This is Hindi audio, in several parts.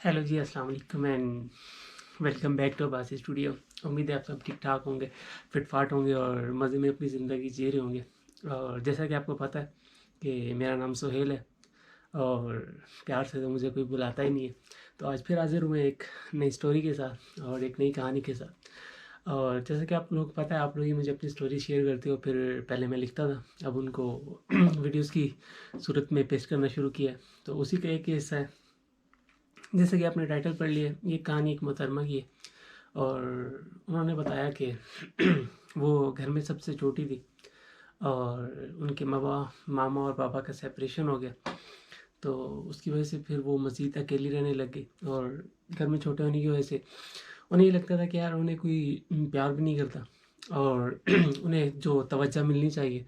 हेलो जी, अस्सलाम वालेकुम and welcome back to Abbasi studio. उम्मीद है आप सब ठीक ठाक होंगे, फिट-फाट होंगे और मज़े में अपनी ज़िंदगी जी रहे होंगे। और जैसा कि आपको पता है कि मेरा नाम सुहेल है और प्यार से तो मुझे कोई बुलाता ही नहीं है। तो आज फिर हाज़िर हुए एक नई स्टोरी के साथ और एक नई कहानी के साथ। और जैसा कि आप लोगों को पता है, आप लोग ही मुझे अपनी स्टोरी शेयर करते हो, फिर पहले मैं लिखता था, अब उनको वीडियोज़ की सूरत में पेश करना शुरू किया है। तो उसी का एक हिस्सा है। जैसे कि आपने टाइटल पढ़ लिया, ये कहानी एक मोहतरमा की है और उन्होंने बताया कि वो घर में सबसे छोटी थी और उनके मामा और पापा का सेपरेशन हो गया। तो उसकी वजह से फिर वो मज़ीद अकेली रहने लग गई और घर में छोटे होने की वजह से उन्हें ये लगता था कि यार उन्हें कोई प्यार भी नहीं करता और उन्हें जो तवज्जो मिलनी चाहिए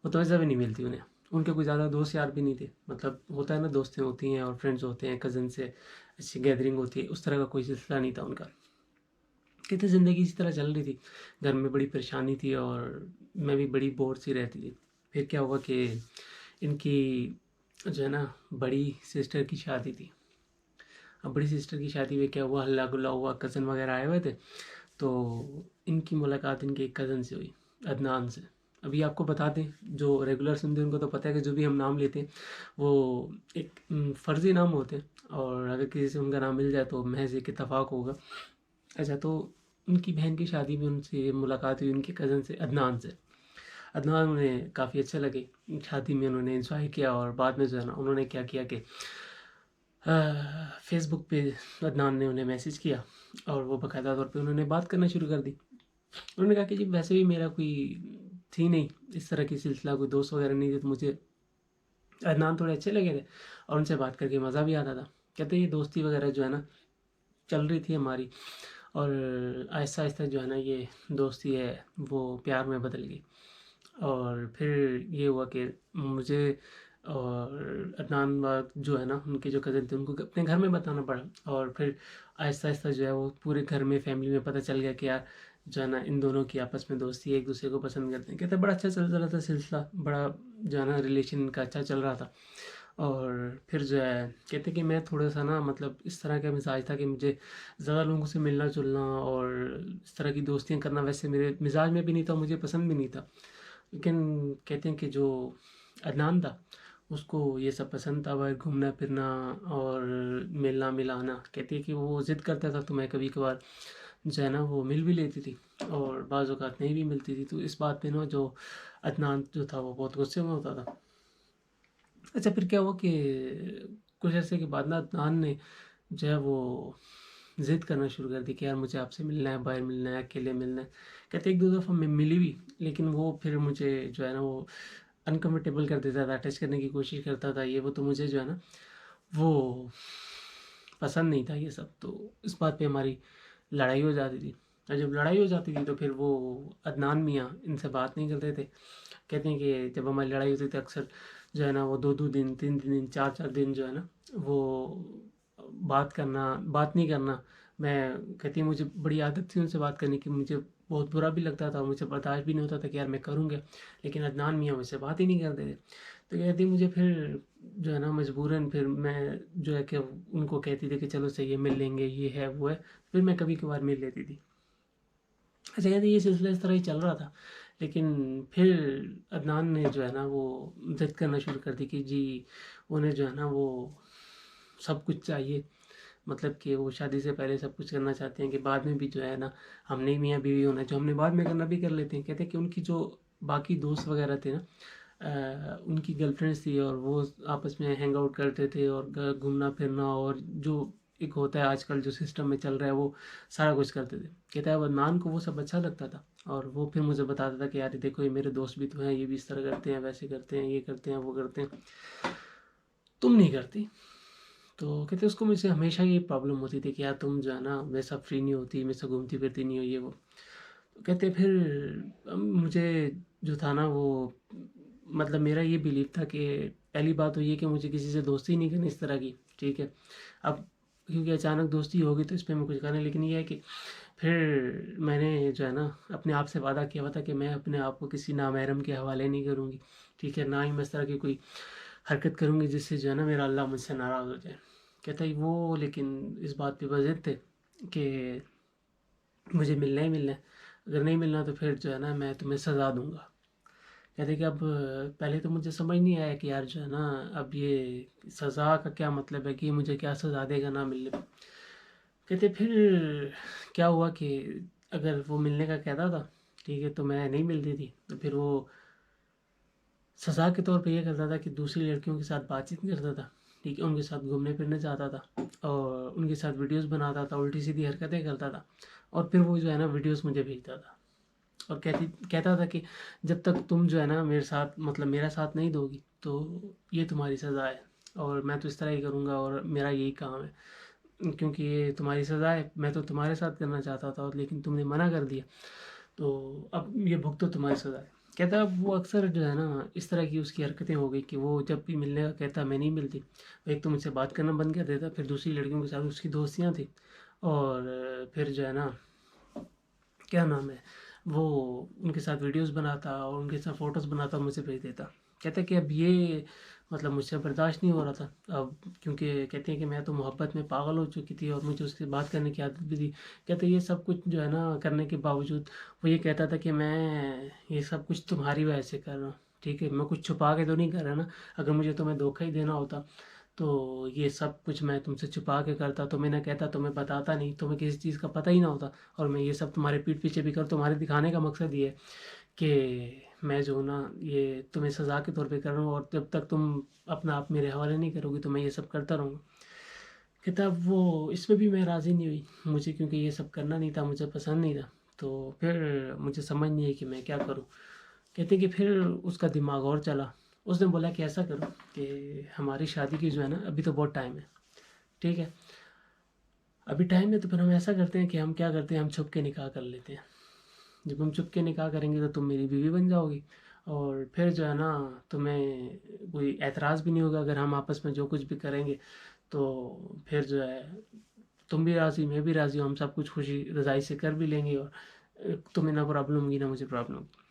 वो तवज्जो भी नहीं मिलती उन्हें। उनके कोई ज़्यादा दोस्त यार भी नहीं थे, मतलब होता है ना, दोस्तें होती हैं और फ्रेंड्स होते हैं, कज़न से अच्छी गैदरिंग होती है, उस तरह का कोई सिलसिला नहीं था उनका। कहते ज़िंदगी इसी तरह चल रही थी, घर में बड़ी परेशानी थी और मैं भी बड़ी बोर सी रहती थी। फिर क्या हुआ कि इनकी जो है ना बड़ी सिस्टर की शादी थी। अब बड़ी सिस्टर की शादी में क्या हुआ, हल्ला गुल्ला हुआ, कज़न वगैरह आए हुए थे। तो इनकी मुलाकात इनके एक कज़न से हुई, अदनान से। अभी आपको बता दें, जो रेगुलर सुनते हैं उनको तो पता है कि जो भी हम नाम लेते हैं वो एक फ़र्ज़ी नाम होते हैं और अगर किसी से उनका नाम मिल जाए तो महज़ एक इत्तेफ़ाक होगा। अच्छा, तो उनकी बहन की शादी में उनसे मुलाकात हुई, उनके कज़न से, अदनान से। अदनान उन्हें काफ़ी अच्छे लगे, शादी में उन्होंने एंजॉय किया और बाद में जो है ना उन्होंने क्या किया कि फेसबुक पे अदनान ने उन्हें मैसेज किया और वो बाकायदा तौर पे उन्होंने बात करना शुरू कर दी। उन्होंने कहा कि जी वैसे भी मेरा कोई थी नहीं इस तरह की सिलसिला, कोई दोस्त वगैरह नहीं थे, तो मुझे अदनान थोड़े अच्छे लगे थे और उनसे बात करके मज़ा भी आता था। कहते ये दोस्ती वगैरह जो है ना चल रही थी हमारी और आहिस्ता आहिस्ता जो है ना ये दोस्ती है वो प्यार में बदल गई। और फिर ये हुआ कि मुझे और अदनान जो है ना उनके जो कज़न थे उनको अपने घर में बताना पड़ा और फिर आहिस्ता आहिस्ता जो है वो पूरे घर में, फैमिली में पता चल गया कि यार जो है ना इन दोनों की आपस में दोस्ती है, एक दूसरे को पसंद करते हैं। कहते हैं बड़ा अच्छा चल रहा था सिलसिला, बड़ा जो है ना रिलेशन इनका अच्छा चल रहा था। और फिर जो है कहते कि मैं थोड़ा सा ना, मतलब इस तरह का मिजाज था कि मुझे ज़्यादा लोगों से मिलना जुलना और इस तरह की दोस्तियाँ करना वैसे मेरे मिजाज में भी नहीं था, मुझे पसंद भी नहीं था। लेकिन कहते हैं कि जो अदनान था उसको ये सब पसंद था, बाहर घूमना फिरना और मिलना मिलाना। कहती है कि वो ज़िद करता था तो मैं कभी कभार जो है ना वो मिल भी लेती थी और बाज़ औक़ात नहीं भी मिलती थी। तो इस बात पे ना जो अदनान जो था वो बहुत गुस्से में होता था। अच्छा, फिर क्या हुआ कि कुछ अरसे के बाद ना अदनान ने जो है वो ज़िद करना शुरू कर दी कि यार मुझे आपसे मिलना है, बाहर मिलना है, अकेले मिलना है। कहते 1-2 दफ़ा मैं मिली भी, लेकिन वो फिर मुझे जो है ना वो अनकम्फ़र्टेबल कर देता था, टच करने की कोशिश करता था ये वो, तो मुझे जो है ना वो पसंद नहीं था ये सब। तो इस बात पे हमारी लड़ाई हो जाती थी और जब लड़ाई हो जाती थी तो फिर वो अदनान मियाँ इनसे बात नहीं करते थे। कहते हैं कि जब हमारी लड़ाई होती थी अक्सर जो है ना वो 2-2 दिन, 3-3 दिन, 4-4 दिन जो है ना वो बात नहीं करना। मैं कहती है मुझे बड़ी आदत थी उनसे बात करने की, मुझे बहुत बुरा भी लगता था, मुझे बर्दाश्त भी नहीं होता था कि यार मैं करूँ क्या? लेकिन अदनान मियाँ मुझसे बात ही नहीं करते थे। तो कहती है मुझे फिर जो है ना मजबूरन फिर मैं जो है कि उनको कहती थी कि चलो सही है, मिल लेंगे, ये है, वो है। फिर मैं कभी-कभार मिल लेती थी। अच्छा, कहते ये सिलसिला इस तरह ही चल रहा था। लेकिन फिर अदनान ने जो है ना वो ज़िद करना शुरू कर दी कि जी उन्हें जो है ना वो सब कुछ चाहिए। मतलब कि वो शादी से पहले सब कुछ करना चाहते हैं कि बाद में भी जो है ना हमने ही मियाँ-बीवी होना है, जो हमने बाद में करना भी कर लेते हैं। कहते हैं कि उनकी जो बाकी दोस्त वगैरह थे ना उनकी गर्लफ्रेंड्स थी और वो आपस में हैंग आउट करते थे और घूमना-फिरना और जो एक होता है आजकल जो सिस्टम में चल रहा है वो सारा कुछ करते थे। कहता है अदनान को वो सब अच्छा लगता था और वो फिर मुझे बताता था कि यार देखो ये मेरे दोस्त भी तो हैं, ये भी इस तरह करते हैं, वैसे करते हैं, ये करते हैं, वो करते हैं, तुम नहीं करती। तो कहते उसको मुझसे हमेशा ये प्रॉब्लम होती थी कि यार तुम जो है ना मेरे साथ फ्री नहीं होती, मेरे साथ घूमती फिरती नहीं हो, ये वो। तो कहते फिर मुझे जो था ना वो, मतलब मेरा ये बिलीव था कि पहली बात तो ये कि मुझे किसी से दोस्ती नहीं करनी इस तरह की, ठीक है। अब क्योंकि अचानक दोस्ती होगी तो इस पे मैं कुछ करें, लेकिन ये है कि फिर मैंने जो है ना अपने आप से वादा किया हुआ था कि मैं अपने आप को किसी नामहरम के हवाले नहीं करूँगी, ठीक है। ना ही मैं इस तरह की कोई हरकत करूँगी जिससे जो है ना मेरा अल्लाह मुझसे नाराज़ हो जाए। कहता है वो लेकिन इस बात पे बज़िद थे कि मुझे मिलना ही मिलना है, अगर नहीं मिलना तो फिर जो है ना मैं तुम्हें सज़ा दूँगा। कहते कि अब पहले तो मुझे समझ नहीं आया कि यार जो है ना अब ये सज़ा का क्या मतलब है कि ये मुझे क्या सज़ा देगा ना मिलने पे। कहते फिर क्या हुआ कि अगर वो मिलने का कहता था, ठीक है, तो मैं नहीं मिलती थी, तो फिर वो सज़ा के तौर पे ये करता था कि दूसरी लड़कियों के साथ बातचीत करता था, ठीक है, उनके साथ घूमने फिरने जाता था और उनके साथ वीडियोस बनाता था, उल्टी सीधी हरकतें करता था और फिर वो जो है ना वीडियोस मुझे भेजता था और कहता था कि जब तक तुम जो है ना मेरे साथ मतलब मेरा साथ नहीं दोगी तो ये तुम्हारी सज़ा है और मैं तो इस तरह ही करूँगा और मेरा यही काम है, क्योंकि ये तुम्हारी सज़ा है, मैं तो तुम्हारे साथ करना चाहता था और लेकिन तुमने मना कर दिया, तो अब ये भुगतो तुम्हारी सज़ा है। कहता अब वो अक्सर जो है ना इस तरह की उसकी हरकतें हो गई कि वो जब भी मिलने का कहता मैं नहीं मिलती, वो एक तो मुझसे बात करना बंद कर देता, फिर दूसरी लड़कियों के साथ उसकी दोस्तियाँ थी और फिर जो है ना क्या नाम है, वो उनके साथ वीडियोस बनाता और उनके साथ फ़ोटोज़ बनाता और मुझे भेज देता। कहते कि अब ये मतलब मुझसे बर्दाश्त नहीं हो रहा था अब, क्योंकि कहते हैं कि मैं तो मोहब्बत में पागल हो चुकी थी और मुझे उससे बात करने की आदत भी थी। कहते ये सब कुछ जो है ना करने के बावजूद वो ये कहता था कि मैं ये सब कुछ तुम्हारी वजह से कर रहा हूँ, ठीक है? मैं कुछ छुपा के तो नहीं कर रहा ना, अगर मुझे तुम्हें धोखा ही देना होता तो ये सब कुछ मैं तुमसे छुपा के करता, तो मैं ना कहता, तुम्हें बताता नहीं, तुम्हें किसी चीज़ का पता ही ना होता और मैं ये सब तुम्हारे पीठ पीछे भी कर तुम्हारे दिखाने का मकसद ये है कि मैं जो हूँ ना ये तुम्हें सज़ा के तौर पे कर रहा हूँ और जब तक तुम अपना आप मेरे हवाले नहीं करोगी तो मैं ये सब करता रहूँगा। कहता अब वो इसमें भी मैं राज़ी नहीं हुई, मुझे क्योंकि ये सब करना नहीं था, मुझे पसंद नहीं था, तो फिर मुझे समझ नहीं आई कि मैं क्या करूँ। कहते कि फिर उसका दिमाग और चला, उसने बोला कि ऐसा करो कि हमारी शादी की जो है ना अभी तो बहुत टाइम है, ठीक है, अभी टाइम है तो फिर हम ऐसा करते हैं कि हम क्या करते हैं, हम छुप के निकाह कर लेते हैं। जब हम चुप के निकाह करेंगे तो तुम मेरी बीवी बन जाओगी और फिर जो है ना तुम्हें कोई एतराज़ भी नहीं होगा, अगर हम आपस में जो कुछ भी करेंगे तो फिर जो है तुम भी राज़ी मैं भी राज़ी हूँ, हम सब कुछ खुशी रज़ाई से कर भी लेंगे और तुम्हें ना प्रॉब्लम होगी ना मुझे प्रॉब्लम होगी।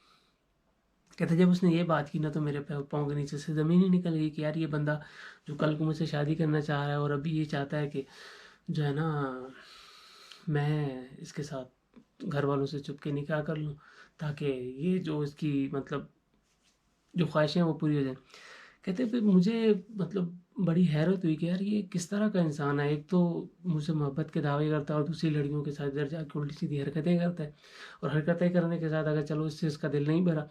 कहते जब उसने ये बात की ना तो मेरे पाँव के नीचे से ज़मीन ही निकल गई कि यार ये बंदा जो कल को मुझसे शादी करना चाह रहा है और अभी ये चाहता है कि जो है ना मैं इसके साथ घर वालों से चुप के निकाह कर लूँ ताकि ये जो इसकी मतलब जो ख्वाहिशें हैं वो पूरी हो जाएँ। कहते फिर मुझे मतलब बड़ी हैरत हुई कि यार ये किस तरह का इंसान है, एक तो मुझसे मोहब्बत के दावे करता है और दूसरी लड़कियों के साथ इधर जाके उल्टी सीधी हरकतें करता है और हरकतें करने के साथ अगर चलो इससे इसका दिल नहीं भरा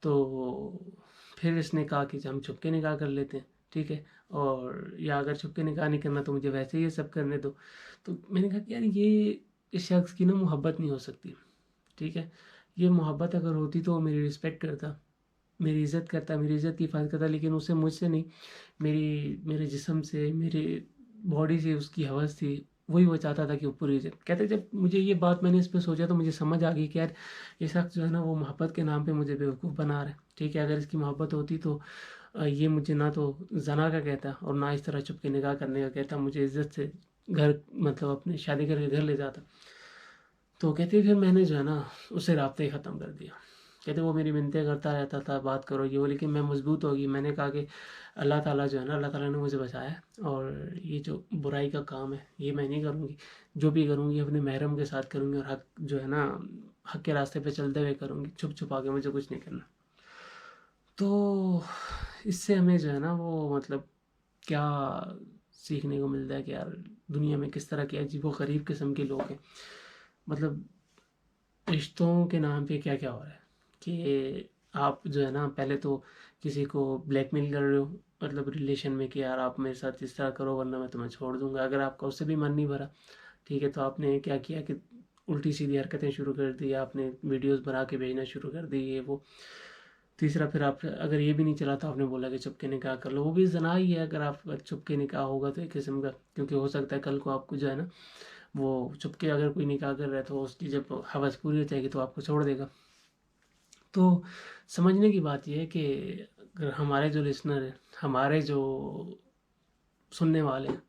तो फिर इसने कहा कि हम छुप के निकाह कर लेते हैं, ठीक है? और या अगर छुप के निकाह नहीं करना तो मुझे वैसे ही ये सब करने दो। तो मैंने कहा कि यार ये इस शख्स की ना मोहब्बत नहीं हो सकती, ठीक है? ये मोहब्बत अगर होती तो वो मेरी रिस्पेक्ट करता, मेरी इज़्ज़त करता, मेरी इज़्ज़त की हिफ़ाज़त करता, लेकिन उसे मुझसे नहीं, मेरे जिस्म से, मेरे बॉडी से उसकी हवस थी, वही वो चाहता था कि वो पूरी हो जाए। कहते जब मुझे ये बात मैंने इस पे सोचा तो मुझे समझ आ गई कि यार ये शख़्स जो है ना वो मोहब्बत के नाम पे मुझे बेवकूफ़ बना रहा है, ठीक है? अगर इसकी मोहब्बत होती तो ये मुझे ना तो ज़ना का कहता और ना इस तरह छुप के निकाह करने का कहता, मुझे इज़्ज़त से घर मतलब अपनी शादी करके घर ले जाता। तो कहते फिर मैंने जो है ना उससे राब्ता ही ख़त्म कर दिया। कहते वो मेरी मिन्नतें करता रहता था, बात करो ये वो, लेकिन मैं मजबूत हो गई। मैंने कहा कि अल्लाह ताला जो है ना, अल्लाह ताला ने मुझे बचाया है और ये जो बुराई का काम है ये मैं नहीं करूँगी। जो भी करूँगी अपने महरम के साथ करूँगी और हक जो है ना हक के रास्ते पे चलते हुए करूँगी, छुप-छुपा के मुझे कुछ नहीं करना। तो इससे हमें जो है ना वो मतलब क्या सीखने को मिलता है कि यार दुनिया में किस तरह के अजीबो-गरीब किस्म के लोग हैं। मतलब रिश्तों के नाम पे क्या-क्या हो रहा है कि आप जो है ना पहले तो किसी को ब्लैकमेल कर रहे हो मतलब रिलेशन में कि यार आप मेरे साथ इस तरह करो वरना मैं तुम्हें छोड़ दूँगा। अगर आपका उससे भी मन नहीं भरा, ठीक है, तो आपने क्या किया कि उल्टी-सीधी हरकतें शुरू कर दी, आपने वीडियोज़ बना के भेजना शुरू कर दी ये वो। तीसरा फिर आप अगर ये भी नहीं चला तो आपने बोला कि छुप के निकाह कर लो, वो भी ज़ना ही है अगर आप छुप के निकाह होगा तो एक किस्म का, क्योंकि हो सकता है कल को आपको जो है ना वो चुपके अगर कोई निकाह कर रहा है तो उसकी जब हवस पूरी हो जाएगी तो आपको छोड़ देगा। तो समझने की बात ये है कि अगर हमारे जो लिसनर हैं, हमारे जो सुनने वाले हैं,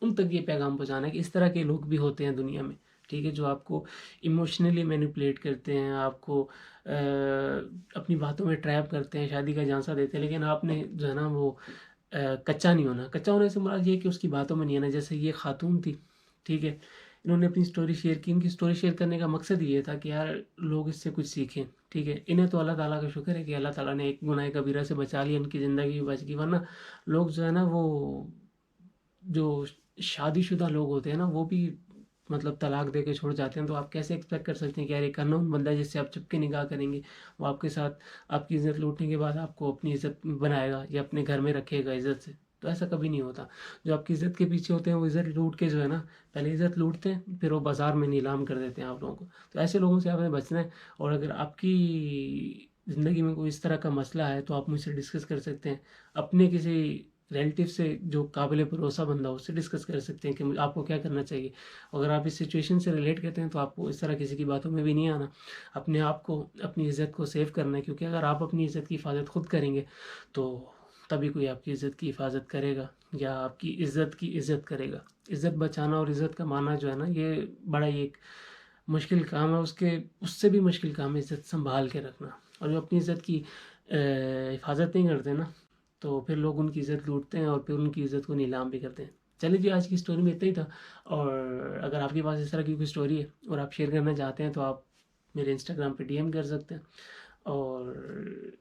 उन तक ये पैगाम पहुँचाना है कि इस तरह के लोग भी होते हैं दुनिया में, ठीक है? जो आपको इमोशनली मैनिपुलेट करते हैं, आपको अपनी बातों में ट्रैप करते हैं, शादी का झांसा देते हैं, लेकिन आपने जो है ना वो कच्चा नहीं होना। कच्चा होने से मुराद ये है कि उसकी बातों में नहीं आना। जैसे ये खातून थी, ठीक है? इन्होंने अपनी स्टोरी शेयर की। इनकी स्टोरी शेयर करने का मकसद ये था कि यार लोग इससे कुछ सीखें, ठीक है? इन्हें तो अल्लाह ताला का शुक्र है कि अल्लाह ताला ने एक गुनाह कबीरा से बचा लिया, इनकी ज़िंदगी भी बच गई। वरना लोग जो है ना वो जो शादीशुदा लोग होते हैं ना वो भी मतलब तलाक दे के छोड़ जाते हैं। तो आप कैसे एक्सपेक्ट कर सकते हैं कि यार एक अननोन बंदा है जिससे आप चुपके निकाह करेंगे, वो आपके साथ आपकी इज़्ज़त लूटने के बाद आपको अपनी इज़्ज़त बनाएगा या अपने घर में रखेगा इज़्ज़त से? तो ऐसा कभी नहीं होता। जो आपकी इज़्ज़त के पीछे होते हैं वो इज़्ज़त लूट के जो है ना, पहले इज़्ज़त लूटते हैं फिर वो बाज़ार में नीलाम कर देते हैं आप लोगों को। तो ऐसे लोगों से आपने बचना है। और अगर आपकी ज़िंदगी में कोई इस तरह का मसला है तो आप मुझसे डिस्कस कर सकते हैं। अपने किसी रिलेटिव से जो काबिल भरोसा बंदा हो उससे डिस्कस कर सकते हैं कि आपको क्या करना चाहिए। अगर आप इस सिचुएशन से रिलेट करते हैं तो आपको इस तरह किसी की बातों में भी नहीं आना। अपने आप को, अपनी इज़्ज़त को सेव करना है, क्योंकि अगर आप अपनी इज़्ज़त की हिफाज़त खुद करेंगे तो तभी कोई आपकी इज़्ज़त की हिफाज़त करेगा या आपकी इज़्ज़त की इज़्ज़त करेगा। इज़्ज़त बचाना और इज़्ज़त कमाना जो है ना ये बड़ा ही एक मुश्किल काम है। उससे भी मुश्किल काम है इज़्ज़त सँभाल के रखना। और जो अपनी इज़्ज़त की हिफाज़त नहीं करते ना तो फिर लोग उनकी इज़्ज़त लूटते हैं और फिर उनकी इज़्ज़त को नीलाम भी करते हैं। चलिए जी, आज की स्टोरी में इतना ही था। और अगर आपके पास इस तरह की कोई स्टोरी है और आप शेयर करना चाहते हैं तो आप मेरे इंस्टाग्राम पे डीएम कर सकते हैं। और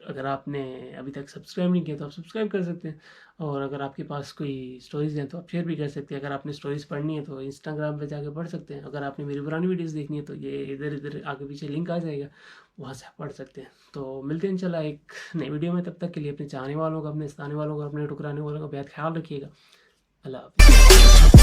अगर आपने अभी तक सब्सक्राइब नहीं किया तो आप सब्सक्राइब कर सकते हैं। और अगर आपके पास कोई स्टोरीज़ हैं तो आप शेयर भी कर सकते हैं। अगर आपने स्टोरीज़ पढ़नी है तो इंस्टाग्राम पे जाके पढ़ सकते हैं। अगर आपने मेरी पुरानी वीडियोज़ देखनी है तो ये इधर-इधर आगे पीछे लिंक आ जाएगा, वहाँ से आप पढ़ सकते हैं। तो मिलते हैं इंशाल्लाह एक नई वीडियो में। तब तक के लिए अपने चाहने वालों का, अपने सताने वालों का, अपने ठुकराने वालों का बेहद ख्याल रखिएगा। अल्लाह हाफ़िज़।